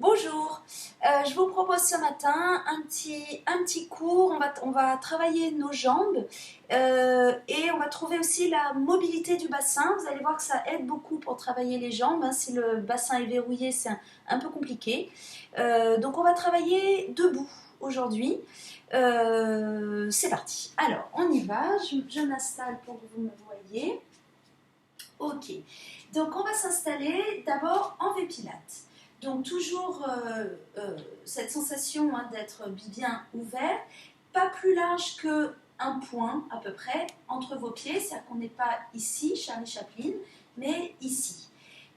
Bonjour, je vous propose ce matin un petit cours. On va travailler nos jambes et on va trouver aussi la mobilité du bassin. Vous allez voir que ça aide beaucoup pour travailler les jambes, hein. Si le bassin est verrouillé, c'est un peu compliqué. Donc on va travailler debout aujourd'hui. C'est parti. Alors on y va, je m'installe pour que vous me voyez. Ok, donc on va s'installer d'abord en V-Pilates. Donc toujours cette sensation, hein, d'être bien ouvert, pas plus large qu'un point à peu près entre vos pieds, c'est-à-dire qu'on n'est pas ici, Charlie Chaplin, mais ici.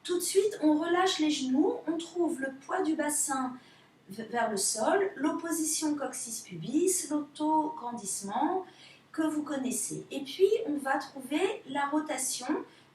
Tout de suite, on relâche les genoux, on trouve le poids du bassin vers le sol, l'opposition coccyx-pubis, l'auto-grandissement que vous connaissez. Et puis, on va trouver la rotation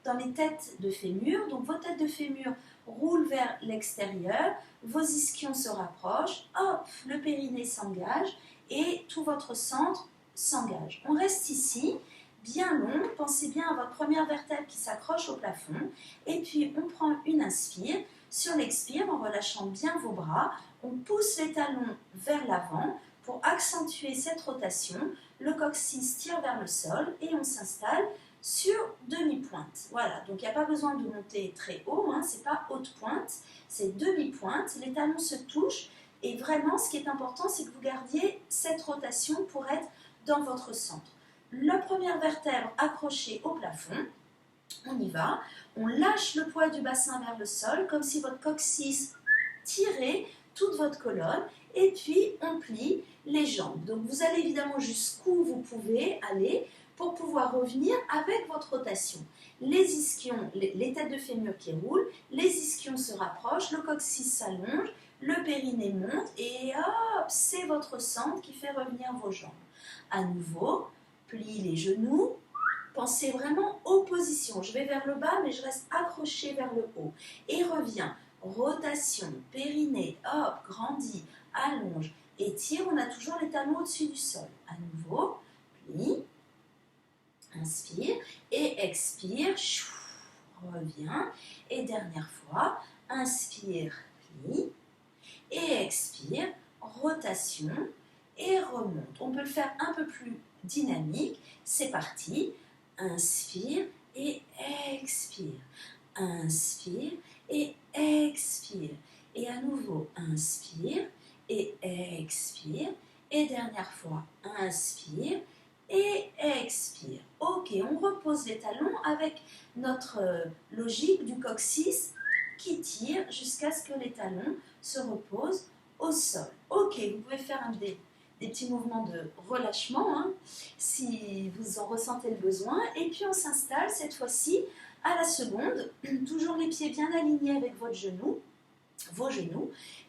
dans les têtes de fémur. Donc, vos têtes de fémur roulent vers l'extérieur, vos ischions se rapprochent, hop, le périnée s'engage et tout votre centre s'engage. On reste ici, bien long, pensez bien à votre première vertèbre qui s'accroche au plafond, et puis on prend une inspire. Sur l'expire, en relâchant bien vos bras, on pousse les talons vers l'avant pour accentuer cette rotation. Le coccyx tire vers le sol et on s'installe sur demi-pointe. Voilà, donc il n'y a pas besoin de monter très haut, hein, c'est pas haute pointe, c'est demi-pointe. Les talons se touchent et vraiment ce qui est important, c'est que vous gardiez cette rotation pour être dans votre centre. La première vertèbre accrochée au plafond, on y va, on lâche le poids du bassin vers le sol, comme si votre coccyx tirait toute votre colonne, et puis on plie les jambes. Donc vous allez évidemment jusqu'où vous pouvez aller pour pouvoir revenir avec votre rotation. Les ischions, les têtes de fémur qui roulent, les ischions se rapprochent, le coccyx s'allonge, le périnée monte, et hop, c'est votre centre qui fait revenir vos jambes. À nouveau, plie les genoux. Pensez vraiment aux positions. Je vais vers le bas, mais je reste accroché vers le haut. Et reviens. Rotation, périnée, hop, grandit, allonge, étire. On a toujours les talons au-dessus du sol. À nouveau, plie, inspire et expire. Reviens. Et dernière fois, inspire, plie et expire, rotation et remonte. On peut le faire un peu plus dynamique. C'est parti. Inspire et expire. Inspire et expire. Et à nouveau, inspire et expire. Et dernière fois, inspire et expire. Ok, on repose les talons avec notre logique du coccyx qui tire jusqu'à ce que les talons se reposent au sol. Ok, vous pouvez faire des petits mouvements de relâchement, hein, si vous en ressentez le besoin. Et puis on s'installe cette fois-ci à la seconde, toujours les pieds bien alignés avec vos genoux,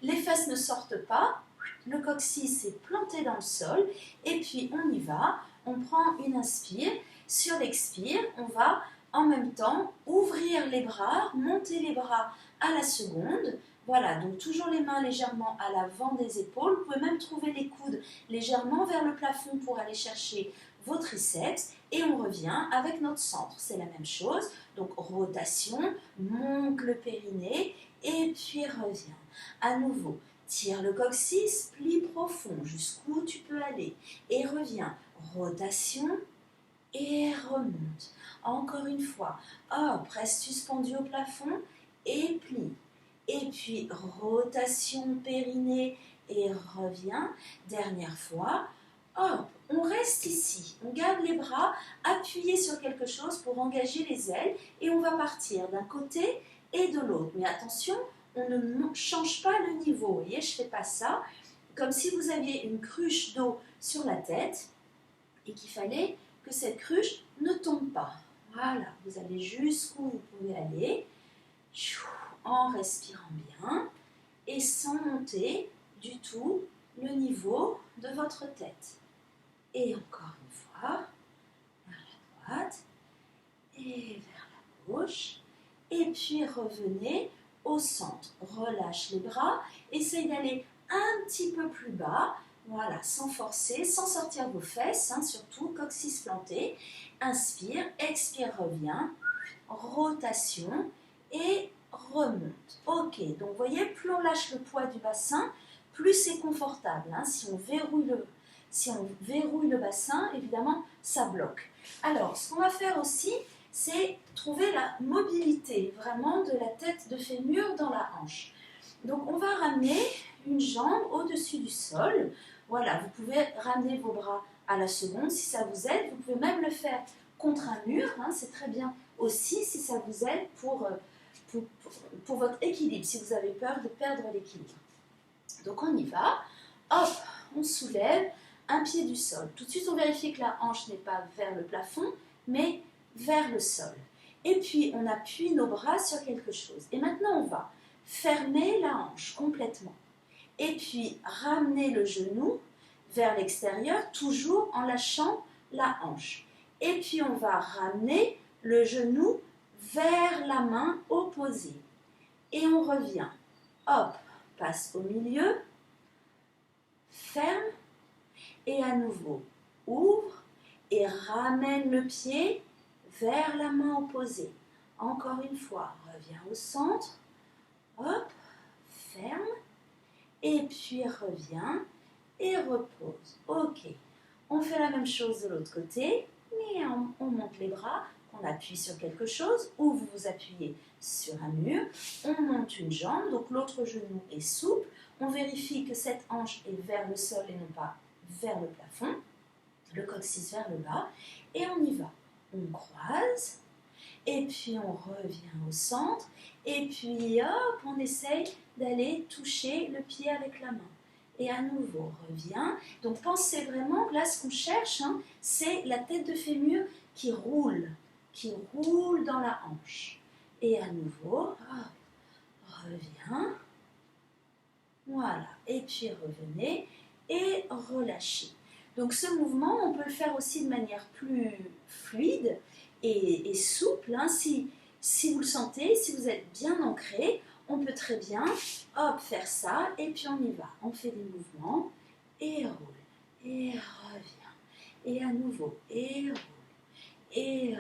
les fesses ne sortent pas, le coccyx est planté dans le sol, et puis on y va, on prend une inspire, sur l'expire, on va en même temps ouvrir les bras, monter les bras à la seconde. Voilà, donc toujours les mains légèrement à l'avant des épaules. Vous pouvez même trouver les coudes légèrement vers le plafond pour aller chercher vos triceps. Et on revient avec notre centre. C'est la même chose. Donc rotation, monte le périnée et puis reviens. À nouveau, tire le coccyx, plie profond jusqu'où tu peux aller. Et reviens. Rotation et remonte. Encore une fois. Hop, reste suspendu au plafond et plie. Et puis rotation périnée et revient. Dernière fois, hop, on reste ici. On garde les bras appuyés sur quelque chose pour engager les ailes et on va partir d'un côté et de l'autre. Mais attention, on ne change pas le niveau. Vous voyez, je ne fais pas ça. Comme si vous aviez une cruche d'eau sur la tête et qu'il fallait que cette cruche ne tombe pas. Voilà, vous allez jusqu'où vous pouvez aller. En respirant bien et sans monter du tout le niveau de votre tête. Et encore une fois, vers la droite et vers la gauche. Et puis revenez au centre. Relâche les bras. Essayez d'aller un petit peu plus bas. Voilà, sans forcer, sans sortir vos fesses, hein, surtout, coccyx planté. Inspire, expire, reviens. Rotation et remonte. Ok, donc vous voyez, plus on lâche le poids du bassin, plus c'est confortable. Hein. Si on verrouille le bassin, évidemment, ça bloque. Alors, ce qu'on va faire aussi, c'est trouver la mobilité vraiment de la tête de fémur dans la hanche. Donc, on va ramener une jambe au-dessus du sol. Voilà, vous pouvez ramener vos bras à la seconde si ça vous aide. Vous pouvez même le faire contre un mur. Hein, c'est très bien aussi si ça vous aide pour votre équilibre, si vous avez peur de perdre l'équilibre. Donc, on y va. Hop, on soulève un pied du sol. Tout de suite, on vérifie que la hanche n'est pas vers le plafond, mais vers le sol. Et puis, on appuie nos bras sur quelque chose. Et maintenant, on va fermer la hanche complètement. Et puis, ramener le genou vers l'extérieur, toujours en lâchant la hanche. Et puis, on va ramener le genou vers la main opposée. Et on revient. Hop, passe au milieu, ferme, et à nouveau, ouvre et ramène le pied vers la main opposée. Encore une fois, reviens au centre, hop, ferme, et puis reviens et repose. Ok, on fait la même chose de l'autre côté, mais on monte les bras, on appuie sur quelque chose, ou vous vous appuyez sur un mur, on monte une jambe, donc l'autre genou est souple, on vérifie que cette hanche est vers le sol et non pas vers le plafond, le coccyx vers le bas, et on y va. On croise, et puis on revient au centre, et puis hop, on essaye d'aller toucher le pied avec la main. Et à nouveau, revient. Donc pensez vraiment que là, ce qu'on cherche, hein, c'est la tête de fémur qui roule dans la hanche. Et à nouveau, hop, revient. Voilà, et puis revenez et relâchez. Donc ce mouvement, on peut le faire aussi de manière plus fluide et souple. Hein. Si vous le sentez, si vous êtes bien ancré, on peut très bien hop, faire ça et puis on y va. On fait des mouvements et roule et revient. Et à nouveau, et roule et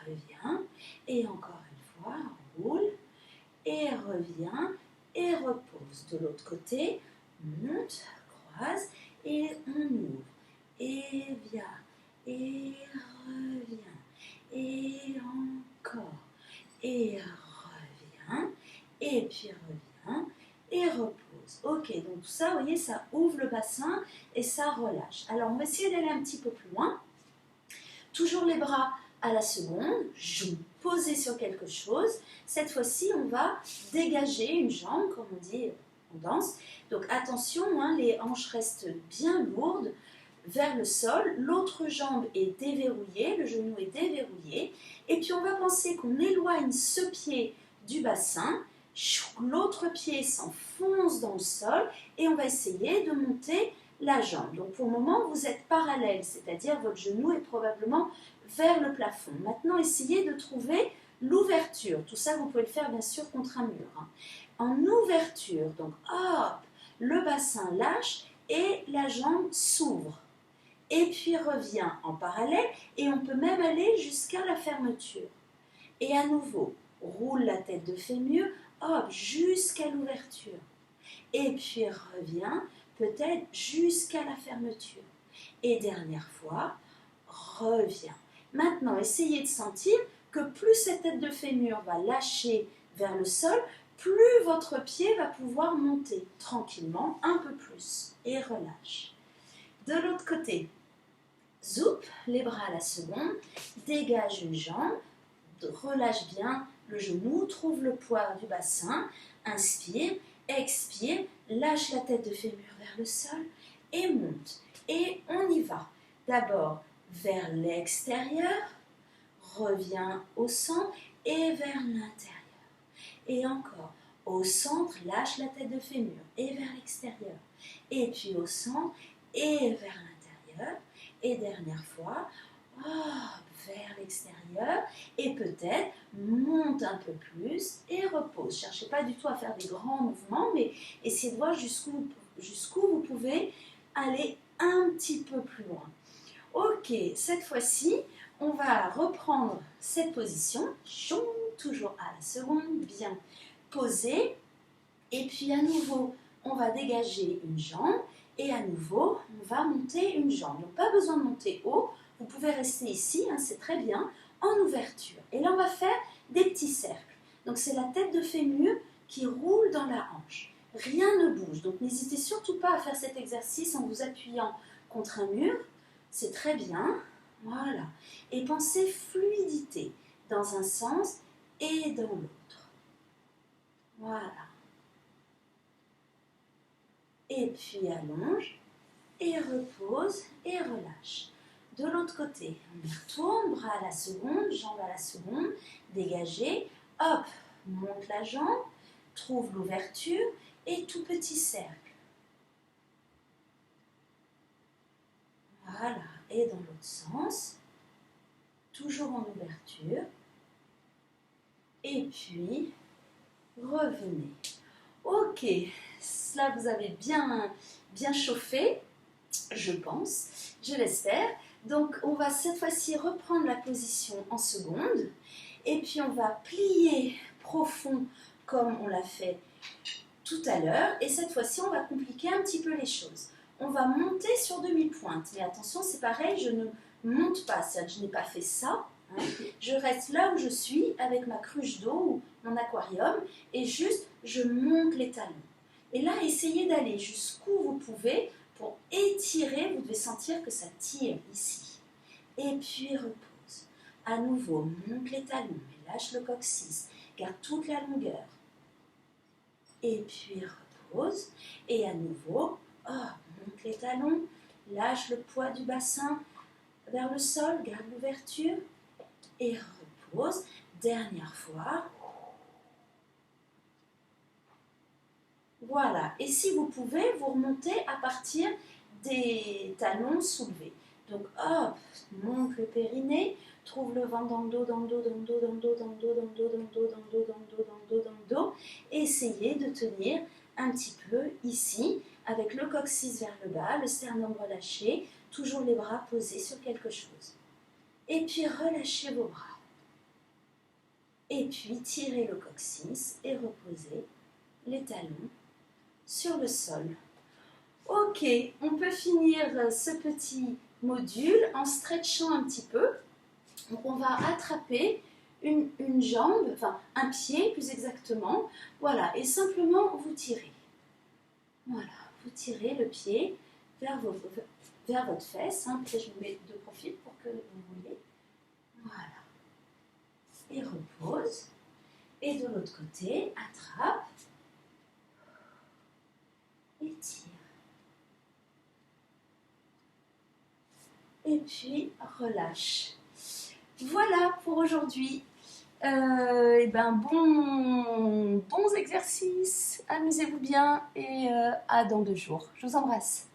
revient. Et encore une fois, roule et revient et repose. De l'autre côté, monte, croise et on ouvre. Et vient, et revient, et encore, et revient, et puis revient, et repose. Ok, donc tout ça, vous voyez, ça ouvre le bassin et ça relâche. Alors, on va essayer d'aller un petit peu plus loin. Toujours les bras à la seconde, poser sur quelque chose. Cette fois-ci, on va dégager une jambe, comme on dit en danse. Donc attention, hein, les hanches restent bien lourdes vers le sol. L'autre jambe est déverrouillée, le genou est déverrouillé. Et puis on va penser qu'on éloigne ce pied du bassin. L'autre pied s'enfonce dans le sol et on va essayer de monter la jambe. Donc pour le moment, vous êtes parallèle, c'est-à-dire votre genou est probablement vers le plafond. Maintenant, essayez de trouver l'ouverture. Tout ça, vous pouvez le faire bien sûr contre un mur. Hein. En ouverture, donc hop, le bassin lâche et la jambe s'ouvre. Et puis revient en parallèle et on peut même aller jusqu'à la fermeture. Et à nouveau, roule la tête de fémur, hop, jusqu'à l'ouverture. Et puis revient peut-être jusqu'à la fermeture. Et dernière fois, reviens. Maintenant, essayez de sentir que plus cette tête de fémur va lâcher vers le sol, plus votre pied va pouvoir monter tranquillement un peu plus. Et relâche. De l'autre côté, zoup, les bras à la seconde, dégage une jambe, relâche bien le genou, trouve le poids du bassin, inspire, expire, lâche la tête de fémur vers le sol et monte. Et on y va. D'abord vers l'extérieur, reviens au centre et vers l'intérieur. Et encore, au centre, lâche la tête de fémur et vers l'extérieur. Et puis au centre et vers l'intérieur. Et dernière fois, vers l'extérieur. Et peut-être monte un peu plus et repose. Cherchez pas du tout à faire des grands mouvements, mais essayez de voir jusqu'où vous pouvez aller un petit peu plus loin. Ok, cette fois-ci, on va reprendre cette position, toujours à la seconde, bien poser. Et puis à nouveau, on va dégager une jambe. Et à nouveau, on va monter une jambe. Donc pas besoin de monter haut. Vous pouvez rester ici, hein, c'est très bien, en ouverture. Et là, on va faire des petits cercles. Donc c'est la tête de fémur qui roule dans la hanche. Rien ne bouge. Donc n'hésitez surtout pas à faire cet exercice en vous appuyant contre un mur. C'est très bien. Voilà. Et pensez fluidité dans un sens et dans l'autre. Voilà. Et puis allonge et repose et relâche. De l'autre côté, on y retourne, bras à la seconde, jambe à la seconde, dégagez, hop, monte la jambe, trouve l'ouverture et tout petit cercle. Voilà, et dans l'autre sens, toujours en ouverture. Et puis, revenez. Ok, là vous avez bien chauffé, je pense, je l'espère. Donc on va cette fois-ci reprendre la position en seconde. Et puis on va plier profond comme on l'a fait tout à l'heure. Et cette fois-ci, on va compliquer un petit peu les choses. On va monter sur demi-pointe. Mais attention, c'est pareil, je ne monte pas. C'est-à-dire que je n'ai pas fait ça. Hein. Je reste là où je suis avec ma cruche d'eau ou mon aquarium. Et juste, je monte les talons. Et là, essayez d'aller jusqu'où vous pouvez pour étirer. Vous devez sentir que ça tire ici. Et puis repose. À nouveau, monte les talons. Lâche le coccyx. Garde toute la longueur. Et puis repose. Et à nouveau, monte les talons. Lâche le poids du bassin vers le sol. Garde l'ouverture. Et repose. Dernière fois. Voilà. Et si vous pouvez, vous remontez à partir des talons soulevés. Donc hop, monte le périnée, trouve le vent dans le dos, dans le dos, dans le dos, dans le dos, dans le dos, dans le dos, dans le dos, dans le dos, dans le dos, dans le dos, dans le dos. Et essayez de tenir un petit peu ici, avec le coccyx vers le bas, le sternum relâché, toujours les bras posés sur quelque chose. Et puis relâchez vos bras. Et puis tirez le coccyx et reposez les talons sur le sol. Ok, on peut finir ce petit module en stretchant un petit peu. Donc on va attraper une jambe, enfin un pied plus exactement. Voilà, et simplement vous tirez. Voilà, vous tirez le pied vers votre fesse. Hein. Peut-être je vous mets de profil pour que vous voyez. Voilà. Et repose. Et de l'autre côté, attrape. Et tire. Et puis relâche. Voilà pour aujourd'hui. Et ben bons exercices, amusez-vous bien et à dans 2 jours. Je vous embrasse.